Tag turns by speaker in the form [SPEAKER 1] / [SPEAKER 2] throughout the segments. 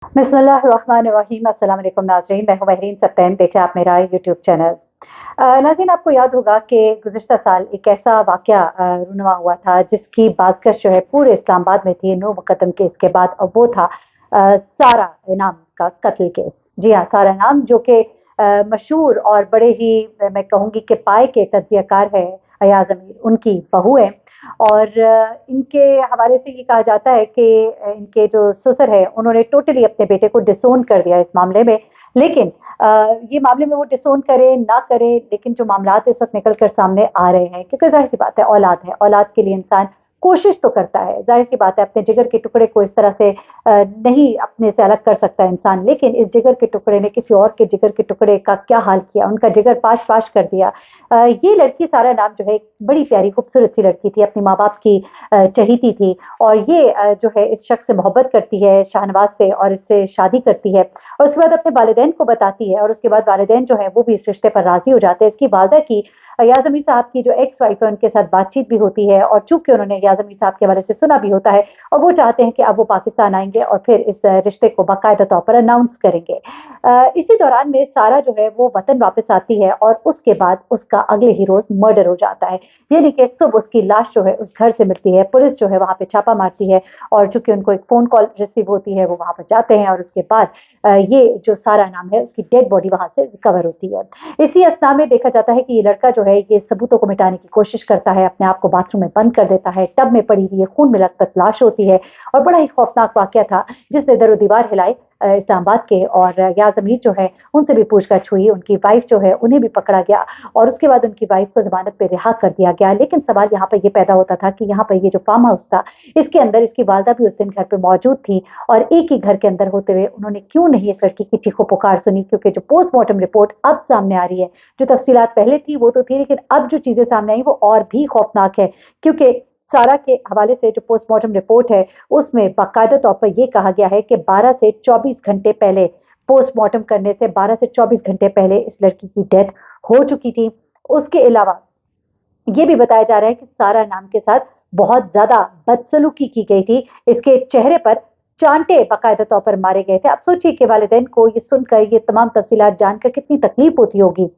[SPEAKER 1] बिस्मिल्लाहिर्रहमानिर्रहीम। अस्सलाम वालेकुम नाज़रीन, मैं हूँ महरीन सप्तैन, देख रहे हैं आप मेरा यूट्यूब चैनल। नाज़रीन, आपको याद होगा कि गुज़िश्ता साल एक ऐसा वाक़या रूनुमा हुआ था जिसकी बाज़गश जो है पूरे इस्लामाबाद में थी 9 मुक़द्दम केस के बाद, और वो था सारा इनाम का कत्ल केस। जी हाँ, सारा इनाम जो कि मशहूर और बड़े ही मैं कहूँगी कि पाए के तज्ज़ियाकार है अयाज़ अमीर, उनकी बहू है। और इनके हवाले से ये कहा जाता है कि इनके जो ससुर हैं उन्होंने टोटली अपने बेटे को डिसोन कर दिया इस मामले में। लेकिन ये मामले में वो डिसोन करें ना करें, लेकिन जो मामलात इस वक्त निकल कर सामने आ रहे हैं, क्योंकि जाहिर सी बात है औलाद के लिए इंसान कोशिश तो करता है, जाहिर सी बात है अपने जिगर के टुकड़े को इस तरह से नहीं अपने से अलग कर सकता इंसान, लेकिन इस जिगर के टुकड़े ने किसी और के जिगर के टुकड़े का क्या हाल किया, उनका जिगर पाश पाश कर दिया। ये लड़की सारा नाम जो है एक बड़ी प्यारी खूबसूरत सी लड़की थी, अपने माँ बाप की चहीती थी, और ये जो है इस शख्स से मोहब्बत करती है, शाहनवाज से, और इससे शादी करती है, और उसके बाद अपने वालिदैन को बताती है, और उसके बाद वालिदैन जो है वो भी इस रिश्ते पर राजी हो जाते हैं। इसकी वालदा की याज़ अमीर साहब की जो एक्स वाइफ है उनके साथ बातचीत भी होती है, और चूंकि उन्होंने याज़ अमीर साहब के हवाले से सुना भी होता है, और वो चाहते हैं कि अब वो पाकिस्तान आएंगे और फिर इस रिश्ते को बाकायदा तौर पर अनाउंस करेंगे। इसी दौरान में सारा जो है वो वतन वापस आती है, और उसके बाद उसका अगले ही रोज मर्डर हो जाता है। यानी कि सुबह उसकी लाश जो है उस घर से मिलती है, पुलिस जो है वहां पे छापा मारती है, और चूंकि उनको एक फोन कॉल रिसीव होती है वो वहां पर जाते हैं, और उसके बाद ये जो सारा नाम है उसकी डेड बॉडी वहां से रिकवर होती है। इसी अस्थना में देखा जाता है कि ये लड़का जो है ये सबूतों को मिटाने की कोशिश करता है, अपने आप को बाथरूम में बंद कर देता है, टब में पड़ी हुई खून में लथपथ लाश होती है, और बड़ा ही खौफनाक वाकया था जिसने दरो दीवार हिलाई इस्लामाबाद के। और याज़ अमीर जो है उनसे भी पूछताछ हुई, उनकी वाइफ जो है उन्हें भी पकड़ा गया, और उसके बाद उनकी वाइफ को जमानत पे रिहा कर दिया गया। लेकिन सवाल यहाँ पर ये पैदा होता था कि यहाँ पर ये जो फार्म हाउस था, इसके अंदर इसकी वालदा भी उस दिन घर पे मौजूद थी, और एक ही घर के अंदर होते हुए उन्होंने क्यों नहीं इस लड़की की चीखों पुकार सुनी, क्योंकि जो पोस्टमार्टम रिपोर्ट अब सामने आ रही है, जो तफसीलात पहले थी वो तो थी, लेकिन अब जो चीजें सामने आई वो और भी खौफनाक है। क्योंकि सारा के हवाले से जो पोस्टमार्टम रिपोर्ट है उसमें बाकायदा तौर पर यह कहा गया है कि 12 से 24 घंटे पहले, पोस्टमार्टम करने से 12 से 24 घंटे पहले इस लड़की की डेथ हो चुकी थी। उसके अलावा ये भी बताया जा रहा है कि सारा नाम के साथ बहुत ज्यादा बदसलूकी की गई थी, इसके चेहरे पर चांटे बाकायदा तौर पर मारे गए थे। आप सोचिए कि वालिदैन को ये सुनकर, ये तमाम तफसीलात जानकर कितनी तकलीफ होती होगी।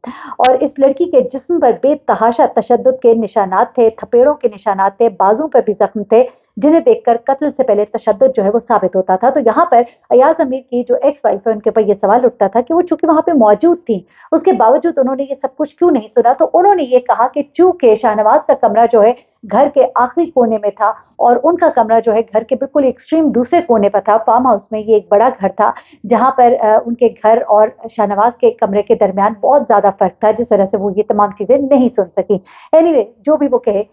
[SPEAKER 1] और इस लड़की के जिस्म पर बेतहाशा तशद्दुद के निशानात थे, थपेड़ों के निशानात थे, बाजू पर भी जख्म थे, जिन्हें देखकर कत्ल से पहले तशद्दुद जो है वो साबित होता था। तो यहाँ पर अयाज अमीर की जो एक्स वाइफ है उनके ऊपर ये सवाल उठता था कि वो चूंकि वहां पे मौजूद थी, उसके बावजूद उन्होंने ये सब कुछ क्यों नहीं सुना। तो उन्होंने ये कहा कि चूंकि शाहनवाज का कमरा जो है घर के आखिरी कोने में था, और उनका कमरा जो है घर के बिल्कुल एक्सट्रीम दूसरे कोने पर था। फार्म हाउस में ये एक बड़ा घर था जहां पर उनके घर और शाहनवाज के कमरे के दरमियान बहुत ज्यादा फर्क था, जिस वजह से वो ये तमाम चीजें नहीं सुन सकी। एनीवे, जो भी वो कहे,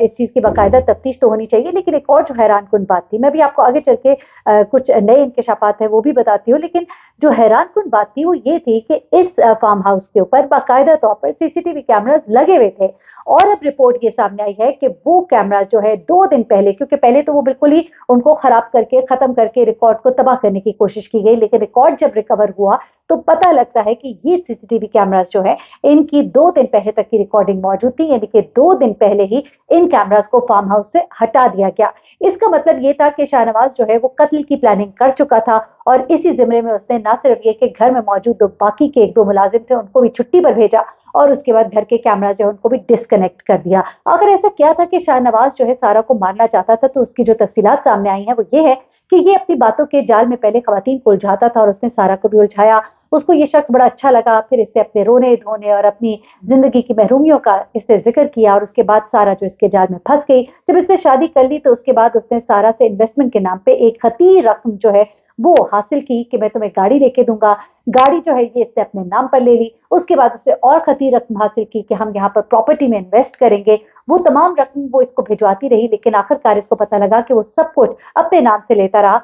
[SPEAKER 1] इस चीज की बाकायदा तफ्तीश तो होनी चाहिए। लेकिन एक और जो हैरान कुन बात थी, मैं भी आपको आगे चल के कुछ नए इंकशाफात है वो भी बताती हूँ, लेकिन जो हैरान कुन बात थी वो ये थी कि इस फार्म हाउस के ऊपर बाकायदा तौर पर सीसीटीवी कैमरास लगे हुए थे। और अब रिपोर्ट ये सामने आई है कि वो कैमरास जो है 2 दिन पहले, क्योंकि पहले तो वो बिल्कुल ही उनको खराब करके खत्म करके रिकॉर्ड को तबाह करने की कोशिश की गई, लेकिन रिकॉर्ड जब रिकवर हुआ तो पता लगता है कि ये सीसीटीवी कैमरास जो है इनकी 2 दिन पहले तक की रिकॉर्डिंग मौजूद थी, यानी कि 2 दिन पहले ही इन कैमरास को फार्म हाउस से हटा दिया गया। इसका मतलब ये था कि शाहनवाज जो है वो कत्ल की प्लानिंग कर चुका था, और इसी जिम्मे में उसने ना सिर्फ ये कि घर में मौजूद दो बाकी के 1-2 मुलाजिम थे उनको भी छुट्टी पर भेजा, और उसके बाद घर के कैमरा जो है उनको भी डिस्कनेक्ट कर दिया। अगर ऐसा क्या था कि शाहनवाज जो है सारा को मारना चाहता था, तो उसकी जो तफसीलात सामने आई हैं वो ये है कि ये अपनी बातों के जाल में पहले खवातीन को उलझाता था, और उसने सारा को भी उलझाया। उसको ये शख्स बड़ा अच्छा लगा, फिर इसने अपने रोने धोने और अपनी जिंदगी की महरूमियों का इससे जिक्र किया, और उसके बाद सारा जो इसके जाल में फंस गई। जब इससे शादी कर ली तो उसके बाद उसने सारा से इन्वेस्टमेंट के नाम पे एक खतीर रकम जो है वो हासिल की कि मैं तुम्हें गाड़ी लेके दूंगा। गाड़ी जो है ये इसने अपने नाम पर ले ली। उसके बाद उससे और खतीर रकम हासिल की कि हम यहाँ पर प्रॉपर्टी में इन्वेस्ट करेंगे। वो तमाम रकम वो इसको भिजवाती रही, लेकिन आखिरकार इसको पता लगा कि वो सब कुछ अपने नाम से लेता रहा,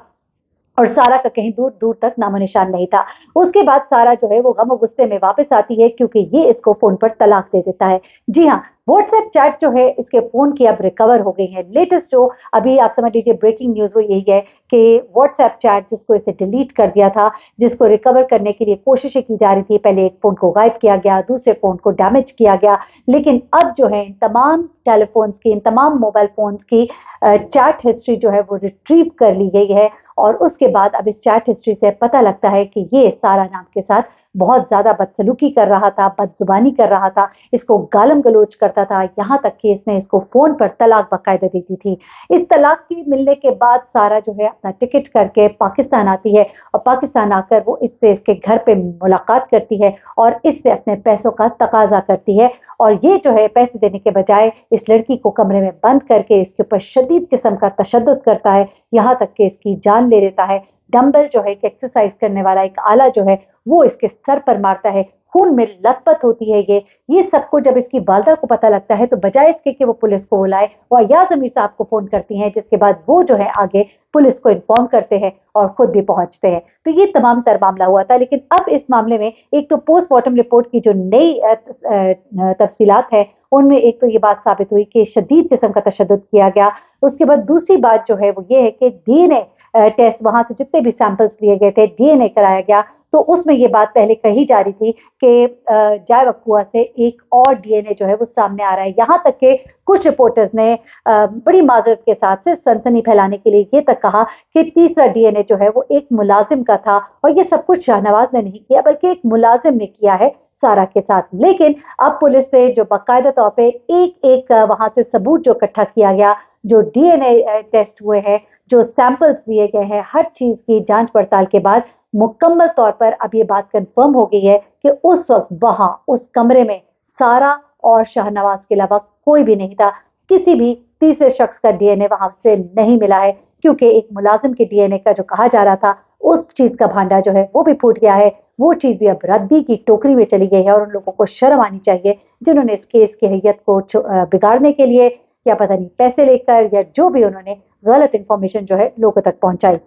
[SPEAKER 1] और सारा का कहीं दूर दूर तक नामो निशान नहीं था। उसके बाद सारा जो है वो गम और गुस्से में वापस आती है, क्योंकि ये इसको फोन पर तलाक दे देता है। जी हाँ, व्हाट्सएप चैट जो है इसके फोन की अब रिकवर हो गई है। लेटेस्ट जो अभी आप समझ लीजिए ब्रेकिंग न्यूज वो यही है कि व्हाट्सएप चैट जिसको इसने डिलीट कर दिया था, जिसको रिकवर करने के लिए कोशिशें की जा रही थी, पहले एक फोन को गायब किया गया, दूसरे फोन को डैमेज किया गया, लेकिन अब जो है इन तमाम टेलीफोन्स की, इन तमाम मोबाइल फोन्स की चैट हिस्ट्री जो है वो रिट्रीव कर ली गई है, اور اس کے بعد اب اس چیٹ ہسٹری سے پتہ لگتا ہے کہ یہ سارا نام کے ساتھ بہت زیادہ بدسلوکی کر رہا تھا، بدزبانی کر رہا تھا، اس کو گالم گلوچ کرتا تھا، یہاں تک کہ اس نے اس کو فون پر طلاق باقاعدہ دیتی تھی۔ اس طلاق کی ملنے کے بعد سارا جو ہے اپنا ٹکٹ کر کے پاکستان آتی ہے اور پاکستان آ کر وہ اس سے اس کے گھر پہ ملاقات کرتی ہے اور اس سے اپنے پیسوں کا تقاضا کرتی ہے، اور یہ جو ہے پیسے دینے کے بجائے اس لڑکی کو کمرے میں بند کر کے اس کے اوپر شدید قسم کا تشدد کرتا ہے، یہاں تک کہ اس کی جان لے لیتا ہے۔ ڈمبل جو ہے کہ ایکسرسائز کرنے والا ایک آلہ جو ہے وہ اس کے سر پر مارتا ہے، خون میں لت پت ہوتی ہے یہ سب کو جب اس کی والدہ کو پتہ لگتا ہے تو بجائے اس کے کہ وہ پولیس کو بلائے وہ ایاز امیر صاحب کو فون کرتی ہیں، جس کے بعد وہ جو ہے آگے پولیس کو انفارم کرتے ہیں اور خود بھی پہنچتے ہیں۔ تو یہ تمام تر معاملہ ہوا تھا، لیکن اب اس معاملے میں ایک تو پوسٹ مارٹم رپورٹ کی جو نئی تفصیلات ہے ان میں ایک تو یہ بات ثابت ہوئی کہ شدید قسم کا تشدد کیا گیا، اس کے بعد دوسری بات جو ہے وہ یہ ہے کہ ڈی این اے ٹیسٹ وہاں سے جتنے بھی سیمپلز لیے گئے تھے ڈی این اے کرایا گیا، تو اس میں یہ بات پہلے کہی جا رہی تھی کہ جائے وقوع سے ایک اور ڈی این اے جو ہے وہ سامنے آ رہا ہے، یہاں تک کہ کچھ رپورٹرز نے بڑی معذرت کے ساتھ سے سنسنی پھیلانے کے لیے یہ تک کہا کہ تیسرا ڈی این اے جو ہے وہ ایک ملازم کا تھا، اور یہ سب کچھ شاہنواز نے نہیں کیا بلکہ ایک ملازم نے کیا ہے سارا کے ساتھ۔ لیکن اب پولیس نے جو باقاعدہ طور پہ ایک وہاں سے ثبوت جو اکٹھا کیا گیا، جو ڈی این اے ٹیسٹ ہوئے ہیں، جو سیمپلز لیے گئے ہیں، ہر چیز کی جانچ پڑتال کے بعد مکمل طور پر اب یہ بات کنفرم ہو گئی ہے کہ اس وقت وہاں اس کمرے میں سارا اور شاہنواز کے علاوہ کوئی بھی نہیں تھا، کسی بھی تیسرے شخص کا ڈی این اے وہاں سے نہیں ملا ہے، کیونکہ ایک ملازم کے ڈی این اے کا جو کہا جا رہا تھا اس چیز کا بھانڈا جو ہے وہ بھی پھوٹ گیا ہے، وہ چیز بھی اب ردی کی ٹوکری میں چلی گئی ہے، اور ان لوگوں کو شرم آنی چاہیے جنہوں نے اس کیس کی حیت کو بگاڑنے کے لیے یا پتہ نہیں پیسے لے کر یا جو بھی انہوں نے غلط انفارمیشن جو ہے لوگوں تک پہنچائی۔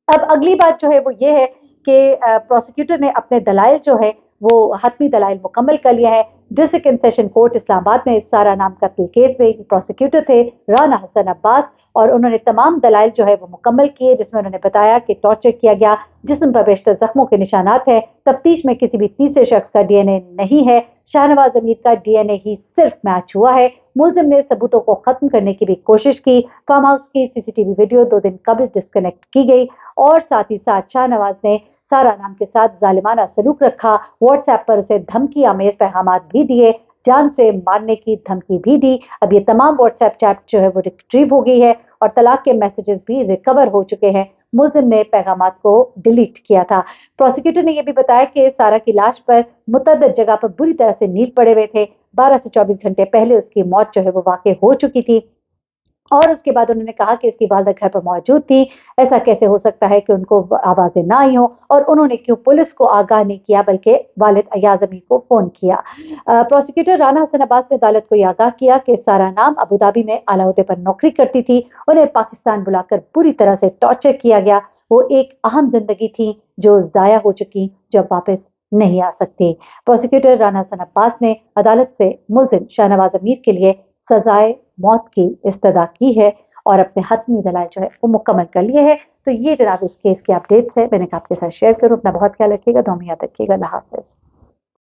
[SPEAKER 1] اب اگلی بات جو ہے وہ یہ ہے کہ پروسیکیوٹر نے اپنے دلائل جو ہے وہ حتمی دلائل مکمل کر لیا ہے۔ ڈسٹرکٹ اینڈ سیشن کورٹ اسلام آباد میں سارا نام قتل کیس میں پروسیکیوٹر تھے رانا حسن عباس، اور انہوں نے تمام دلائل جو ہے وہ مکمل کیے، جس میں انہوں نے بتایا کہ ٹارچر کیا گیا، جسم پر بیشتر زخموں کے نشانات ہیں، تفتیش میں کسی بھی تیسرے شخص کا ڈی این اے نہیں ہے، شاہنواز امیر کا ڈی این اے ہی صرف میچ ہوا ہے، ملزم نے ثبوتوں کو ختم کرنے کی بھی کوشش کی، فارم ہاؤس کی سی سی ٹی وی ویڈیو 2 دن قبل ڈسکنیکٹ کی گئی، اور ساتھ ہی ساتھ شاہنواز نے سارا نام کے ساتھ ظالمانہ سلوک رکھا، واٹس ایپ پر اسے دھمکی آمیز پیغامات بھی دیے، جان سے مارنے کی دھمکی بھی دی۔ اب یہ تمام واٹس ایپ چیٹ جو ہے وہ ریٹریو ہو گئی ہے اور طلاق کے میسیجز بھی ریکور ہو چکے ہیں، ملزم نے پیغامات کو ڈیلیٹ کیا تھا۔ پروسیکیوٹر نے یہ بھی بتایا کہ سارا کی لاش پر متعدد جگہ پر بری طرح سے نیل پڑے ہوئے تھے، 12 سے 24 گھنٹے پہلے اس کی موت جو ہے وہ واقع ہو چکی تھی، اور اس کے بعد انہوں نے کہا کہ اس کی والدہ گھر پر موجود تھی، ایسا کیسے ہو سکتا ہے کہ ان کو آوازیں نہ آئی ہوں، اور انہوں نے کیوں پولیس کو آگاہ نہیں کیا بلکہ والد ایاز امیر کو فون کیا۔ پروسیکیوٹر رانا حسن عباس نے عدالت کو یہ آگاہ کیا کہ سارا نام ابوظہبی میں اعلیٰ عہدے پر نوکری کرتی تھی، انہیں پاکستان بلا کر پوری طرح سے ٹارچر کیا گیا، وہ ایک اہم زندگی تھی جو ضائع ہو چکی، جو واپس نہیں آ سکتی۔ پروسیکیوٹر رانا حسن عباس نے عدالت سے ملزم شاہنواز امیر کے لیے سزائے موت کی استدعا کی ہے اور اپنے حتمی دلائل جو ہے وہ مکمل کر لیے ہیں۔ تو یہ جناب اس کیس کے اپڈیٹس ہے، میں نے کہا آپ کے ساتھ شیئر کروں، اپنا بہت خیال رکھیے گا، دعا میں یاد رکھیے گا، اللہ حافظ۔